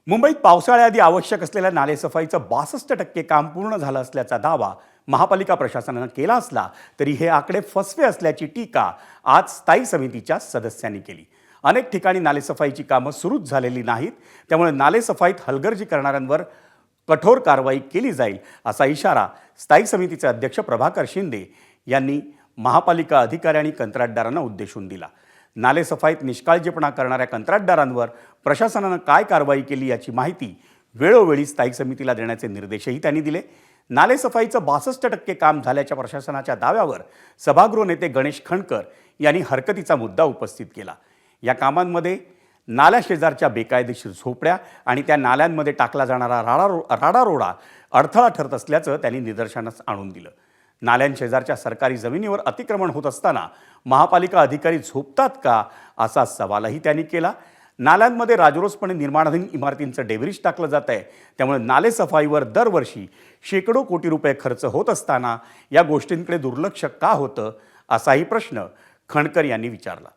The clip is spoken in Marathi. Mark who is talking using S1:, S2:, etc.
S1: मुंबईत पावसाळ्याआधी आवश्यक असलेल्या नालेसफाईचं 62% काम पूर्ण झालं असल्याचा दावा महापालिका प्रशासनानं केला असला तरी हे आकडे फसवे असल्याची टीका आज स्थायी समितीच्या सदस्यांनी केली। अनेक ठिकाणी नालेसफाईची कामं सुरूच झालेली नाहीत, त्यामुळे नालेसफाईत हलगर्जी करणाऱ्यांवर कठोर कारवाई केली जाईल असा इशारा स्थायी समितीचे अध्यक्ष प्रभाकर शिंदे यांनी महापालिका अधिकारी आणि कंत्राटदारांना उद्देशून दिला। नालेसफाईत निष्काळजीपणा करणाऱ्या कंत्राटदारांवर प्रशासनानं काय कारवाई केली याची माहिती वेळोवेळी स्थायी समितीला देण्याचे निर्देशही त्यांनी दिले। नालेसफाईचं 62% काम झाल्याच्या प्रशासनाच्या दाव्यावर सभागृह नेते गणेश खंडकर यांनी हरकतीचा मुद्दा उपस्थित केला। या कामांमध्ये नाल्या शेजारच्या बेकायदेशीर झोपड्या आणि त्या नाल्यांमध्ये टाकला जाणारा राडारोडा अडथळा ठरत असल्याचं त्यांनी निदर्शनास आणून दिलं। नाल्यांशेजारच्या सरकारी जमिनीवर अतिक्रमण होत असताना महापालिका अधिकारी झोपतात का असा सवालही त्यांनी केला। नाल्यांमध्ये राजरोसपणे निर्माणाधीन इमारतींचं डेब्रिज टाकलं जात आहे, त्यामुळे नालेसफाईवर दरवर्षी शेकडो कोटी रुपये खर्च होत असताना या गोष्टींकडे दुर्लक्ष का होतं असाही प्रश्न खंडकर यांनी विचारला।